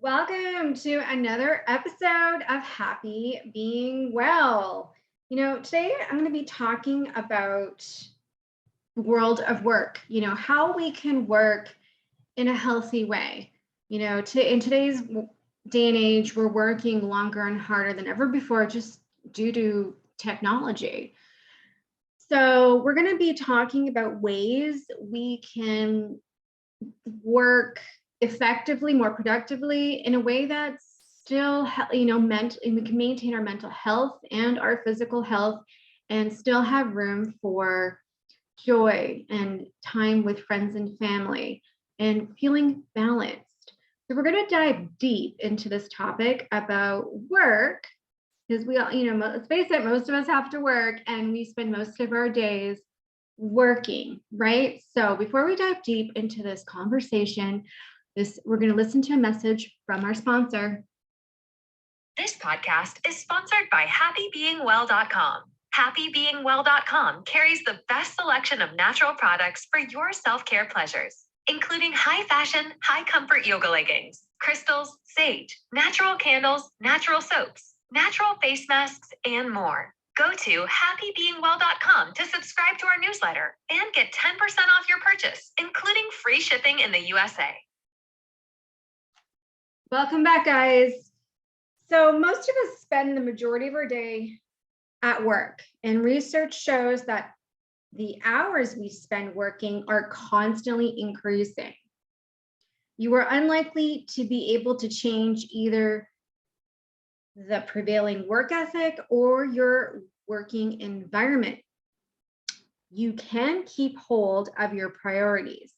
Welcome to another episode of Happy Being Well. Today I'm going to be talking about the world of work, how we can work in a healthy way. In today's day and age, we're working longer and harder than ever before just due to technology. So, we're going to be talking about ways we can work effectively, more productively in a way that's still, mentally, we can maintain our mental health and our physical health and still have room for joy and time with friends and family and feeling balanced. So we're going to dive deep into this topic about work because we all, let's face it, most of us have to work and we spend most of our days working, right? So before we dive deep into this conversation, we're going to listen to a message from our sponsor. This podcast is sponsored by happybeingwell.com. Happybeingwell.com carries the best selection of natural products for your self-care pleasures, including high fashion, high comfort yoga leggings, crystals, sage, natural candles, natural soaps, natural face masks, and more. Go to happybeingwell.com to subscribe to our newsletter and get 10% off your purchase, including free shipping in the USA. Welcome back, guys. So most of us spend the majority of our day at work, and research shows that the hours we spend working are constantly increasing. You are unlikely to be able to change either the prevailing work ethic or your working environment. You can keep hold of your priorities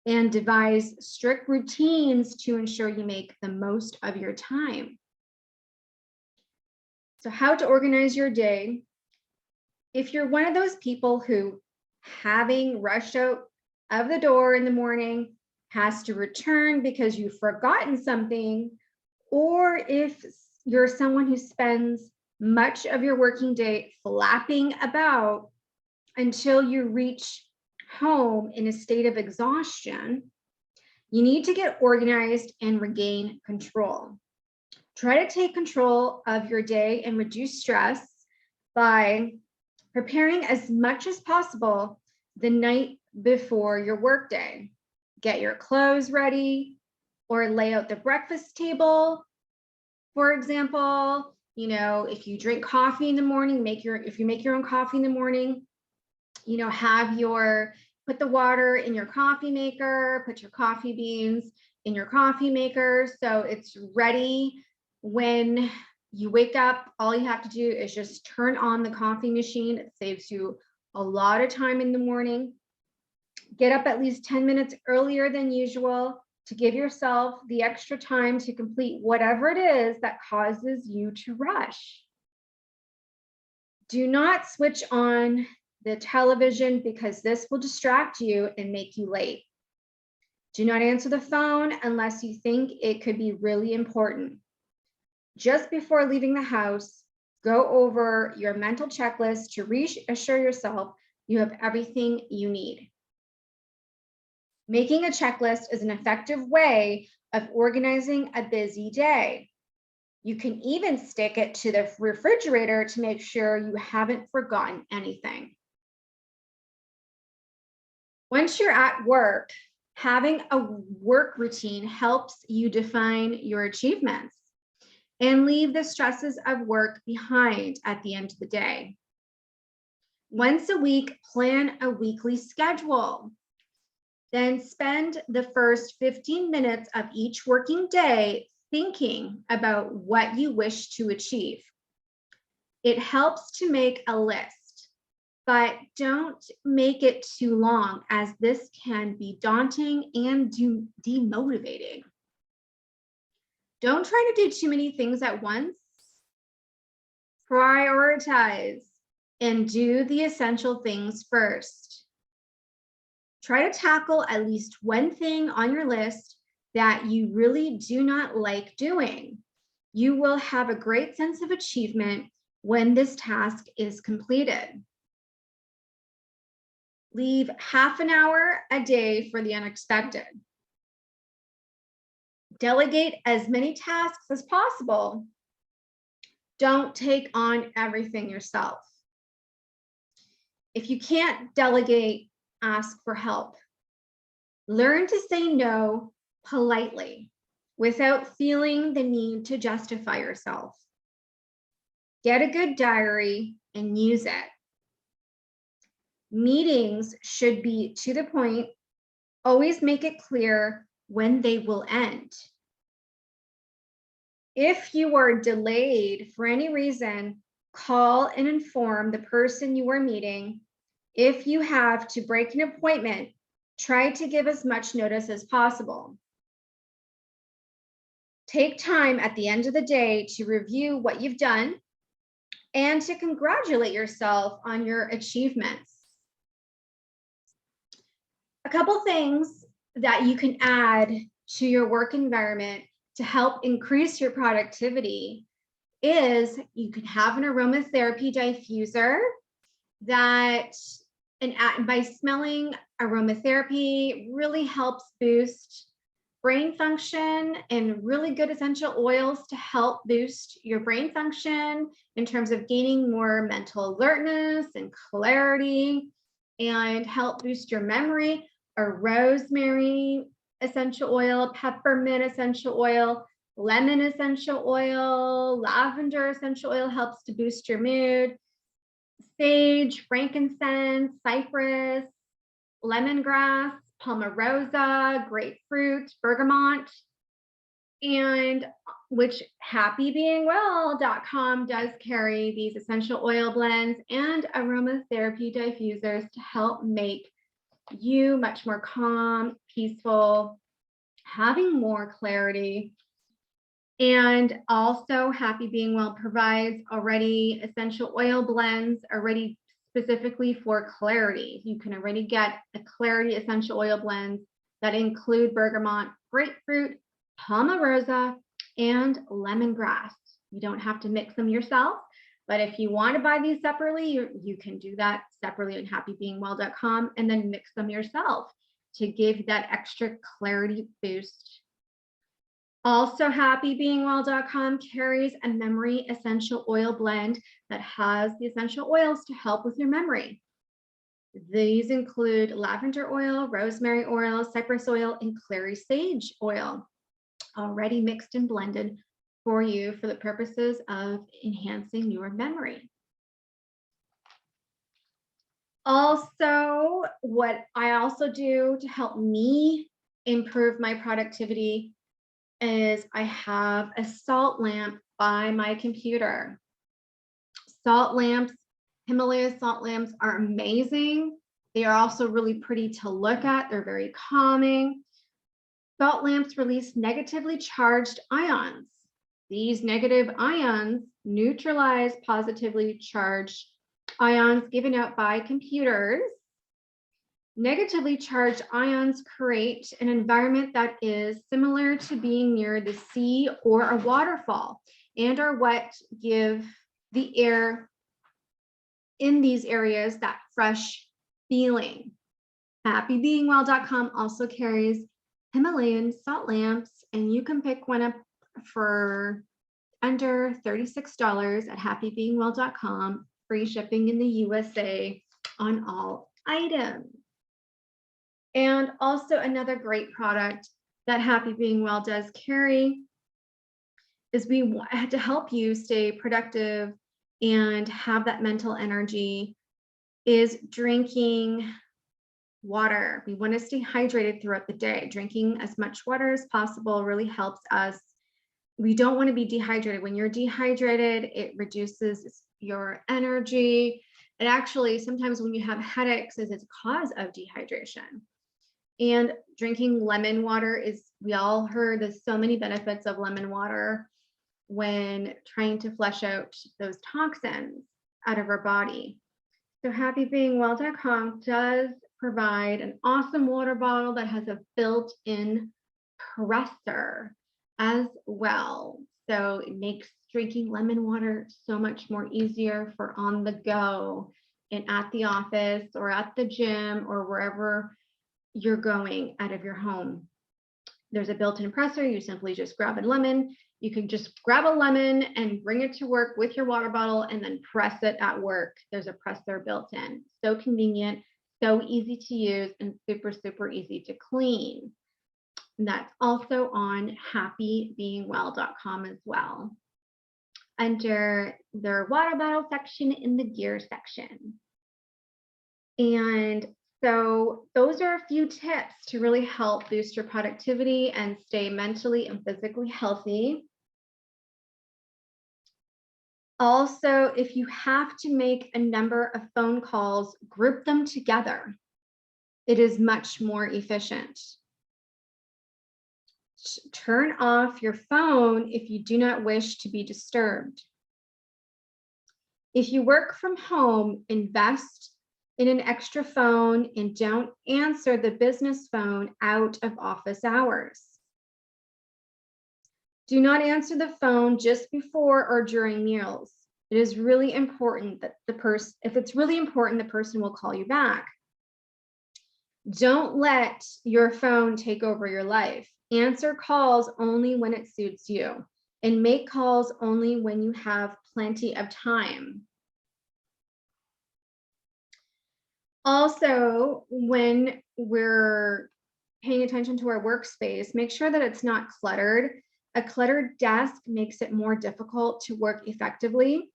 and devise strict routines to ensure you make the most of your time. So, how to organize your day. If you're one of those people who, having rushed out of the door in the morning, has to return because you've forgotten something, or if you're someone who spends much of your working day flapping about until you reach home in a state of exhaustion, you need to get organized and regain control. Try to take control of your day and reduce stress by preparing as much as possible the night before your workday. Get your clothes ready or lay out the breakfast table. For example, if you drink coffee in the morning, if you make your own coffee in the morning, put the water in your coffee maker, put your coffee beans in your coffee maker so it's ready. When you wake up, all you have to do is just turn on the coffee machine. It saves you a lot of time in the morning. Get up at least 10 minutes earlier than usual to give yourself the extra time to complete whatever it is that causes you to rush. Do not switch on the television because this will distract you and make you late. Do not answer the phone unless you think it could be really important. Just before leaving the house, go over your mental checklist to reassure yourself you have everything you need. Making a checklist is an effective way of organizing a busy day. You can even stick it to the refrigerator to make sure you haven't forgotten anything. Once you're at work, having a work routine helps you define your achievements and leave the stresses of work behind at the end of the day. Once a week, plan a weekly schedule. Then spend the first 15 minutes of each working day thinking about what you wish to achieve. It helps to make a list, but don't make it too long as this can be daunting and demotivating. Don't try to do too many things at once. Prioritize and do the essential things first. Try to tackle at least one thing on your list that you really do not like doing. You will have a great sense of achievement when this task is completed. Leave half an hour a day for the unexpected. Delegate as many tasks as possible. Don't take on everything yourself. If you can't delegate, ask for help. Learn to say no politely without feeling the need to justify yourself. Get a good diary and use it. Meetings should be to the point. Always make it clear when they will end. If you are delayed for any reason, call and inform the person you are meeting. If you have to break an appointment, try to give as much notice as possible. Take time at the end of the day to review what you've done and to congratulate yourself on your achievements. A couple things that you can add to your work environment to help increase your productivity is you can have an aromatherapy diffuser that, and by smelling aromatherapy, really helps boost brain function, and really good essential oils to help boost your brain function in terms of gaining more mental alertness and clarity, and help boost your memory. A rosemary essential oil, peppermint essential oil, lemon essential oil, lavender essential oil helps to boost your mood. Sage, frankincense, cypress, lemongrass, palmarosa, grapefruit, bergamot, and which happybeingwell.com does carry these essential oil blends and aromatherapy diffusers to help make you much more calm, peaceful, having more clarity. And also Happy Being Well provides already essential oil blends already specifically for clarity. You can already get a clarity essential oil blends that include bergamot, grapefruit, palmarosa, and lemongrass. You don't have to mix them yourself, but if you want to buy these separately, you can do that separately on happybeingwell.com and then mix them yourself to give that extra clarity boost. Also, happybeingwell.com carries a memory essential oil blend that has the essential oils to help with your memory. These include lavender oil, rosemary oil, cypress oil, and clary sage oil, already mixed and blended for you for the purposes of enhancing your memory. Also, what I also do to help me improve my productivity is I have a salt lamp by my computer. Salt lamps, Himalayan salt lamps are amazing. They are also really pretty to look at. They're very calming. Salt lamps release negatively charged ions. These negative ions neutralize positively charged ions given out by computers. Negatively charged ions create an environment that is similar to being near the sea or a waterfall, and are what give the air in these areas that fresh feeling. Happybeingwell.com also carries Himalayan salt lamps, and you can pick one up for under $36 at happybeingwell.com, free shipping in the USA on all items. And also another great product that Happy Being Well does carry is we had to help you stay productive and have that mental energy is drinking water. We want to stay hydrated throughout the day. Drinking as much water as possible really helps us. We don't want to be dehydrated. When you're dehydrated, it reduces your energy. And actually, sometimes when you have headaches, is a cause of dehydration. And drinking lemon water is, we all heard there's so many benefits of lemon water when trying to flush out those toxins out of our body. So happybeingwell.com does provide an awesome water bottle that has a built-in presser as well. So it makes drinking lemon water so much more easier for on the go and at the office or at the gym or wherever you're going out of your home. There's a built-in presser. You simply just grab a lemon. You can just grab a lemon and bring it to work with your water bottle and then press it at work. There's a presser built in. So convenient, so easy to use, and super, super easy to clean. And that's also on happybeingwell.com as well, under their water bottle section in the gear section. And so those are a few tips to really help boost your productivity and stay mentally and physically healthy. Also, if you have to make a number of phone calls, group them together. It is much more efficient. Turn off your phone if you do not wish to be disturbed. If you work from home, invest in an extra phone and don't answer the business phone out of office hours. Do not answer the phone just before or during meals. It is really important that if it's really important, the person will call you back. Don't let your phone take over your life. Answer calls only when it suits you, and make calls only when you have plenty of time. Also, when we're paying attention to our workspace, make sure that it's not cluttered. A cluttered desk makes it more difficult to work effectively.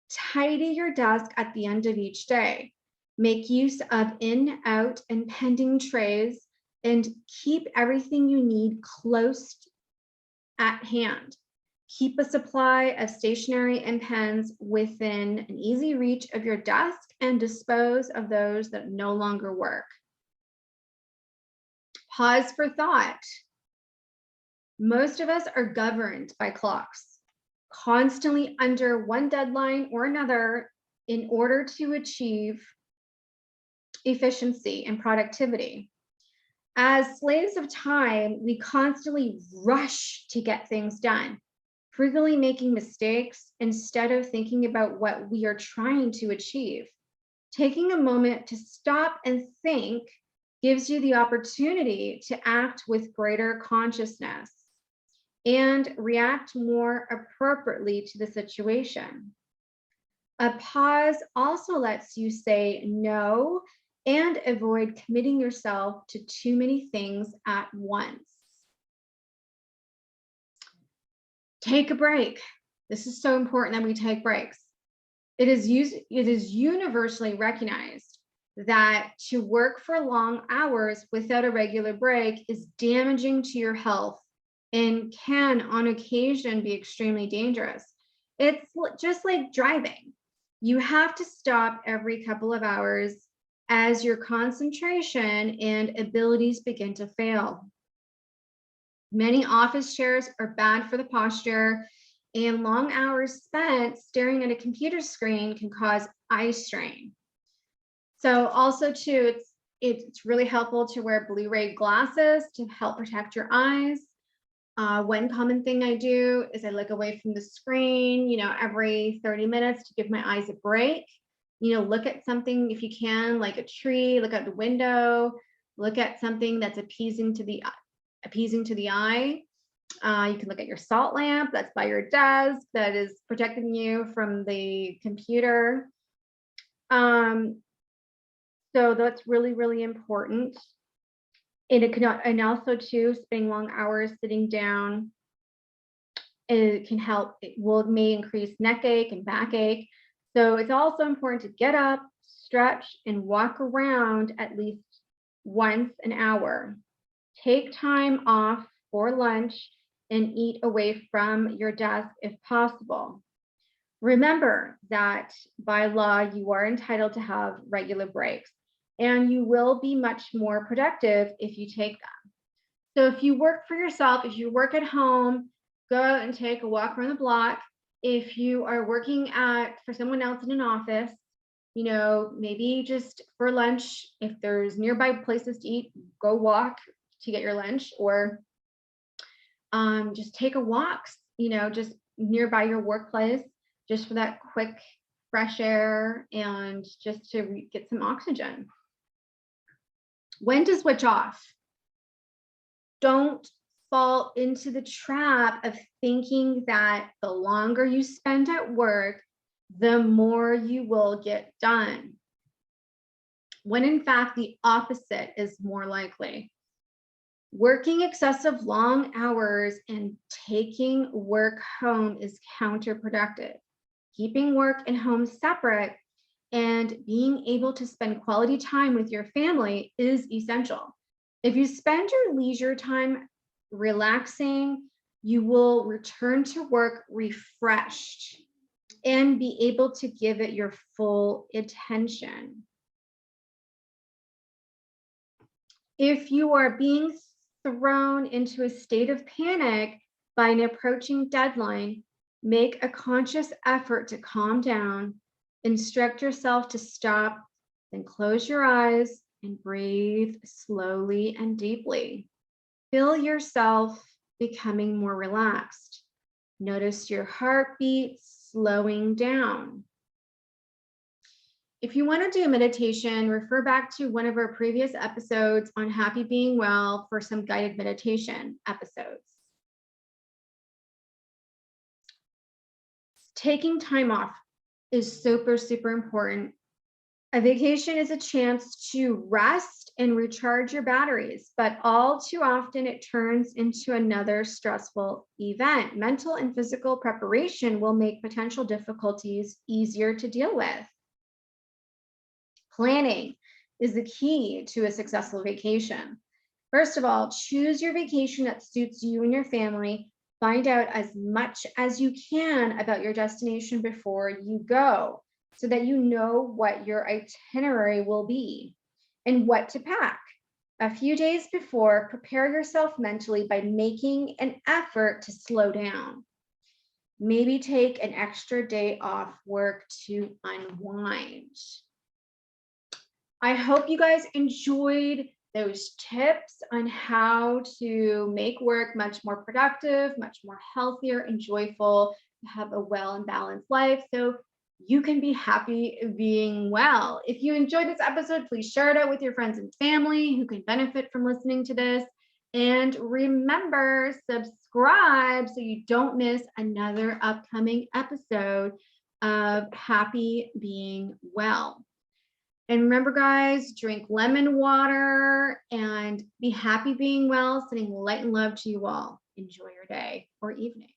Tidy your desk at the end of each day. Make use of in, out, and pending trays, and keep everything you need close at hand. Keep a supply of stationery and pens within an easy reach of your desk, and dispose of those that no longer work. Pause for thought. Most of us are governed by clocks, constantly under one deadline or another in order to achieve efficiency and productivity. As slaves of time, we constantly rush to get things done, frequently making mistakes instead of thinking about what we are trying to achieve. Taking a moment to stop and think gives you the opportunity to act with greater consciousness and react more appropriately to the situation. A pause also lets you say no and avoid committing yourself to too many things at once. Take a break. This is so important that we take breaks. It is universally recognized that to work for long hours without a regular break is damaging to your health and can on occasion be extremely dangerous. It's just like driving. You have to stop every couple of hours as your concentration and abilities begin to fail. Many office chairs are bad for the posture, and long hours spent staring at a computer screen can cause eye strain. So also too, it's really helpful to wear Blu-ray glasses to help protect your eyes. One common thing I do is I look away from the screen, every 30 minutes to give my eyes a break. Look at something if you can, like a tree, look out the window, look at something that's appeasing to the eye. You can look at your salt lamp that's by your desk that is protecting you from the computer. So that's really, really important. And also too, spending long hours sitting down, it can help. May increase neck ache and backache. So it's also important to get up, stretch, and walk around at least once an hour. Take time off for lunch and eat away from your desk if possible. Remember that by law, you are entitled to have regular breaks, and you will be much more productive if you take them. So if you work for yourself, if you work at home, go out and take a walk around the block. If you are working for someone else in an office, maybe just for lunch, if there's nearby places to eat, go walk to get your lunch, or just take a walk, just nearby your workplace, just for that quick fresh air and just to get some oxygen. When to switch off. Don't fall into the trap of thinking that the longer you spend at work, the more you will get done, when in fact the opposite is more likely. Working excessive long hours and taking work home is counterproductive. Keeping work and home separate and being able to spend quality time with your family is essential. If you spend your leisure time relaxing, you will return to work refreshed and be able to give it your full attention. If you are being thrown into a state of panic by an approaching deadline, make a conscious effort to calm down, instruct yourself to stop, then close your eyes and breathe slowly and deeply. Feel yourself becoming more relaxed. Notice your heartbeat slowing down. If you want to do meditation, refer back to one of our previous episodes on Happy Being Well for some guided meditation episodes. Taking time off is super, super important. A vacation is a chance to rest and recharge your batteries, but all too often it turns into another stressful event. Mental and physical preparation will make potential difficulties easier to deal with. Planning is the key to a successful vacation. First of all, choose your vacation that suits you and your family. Find out as much as you can about your destination before you go, so that you know what your itinerary will be and what to pack. A few days before, prepare yourself mentally by making an effort to slow down. Maybe take an extra day off work to unwind. I hope you guys enjoyed those tips on how to make work much more productive, much more healthier and joyful, to have a well and balanced life so you can be happy being well. If you enjoyed this episode, please share it out with your friends and family who can benefit from listening to this. And remember, subscribe so you don't miss another upcoming episode of Happy Being Well. And remember, guys, drink lemon water and be happy being well, sending light and love to you all. Enjoy your day or evening.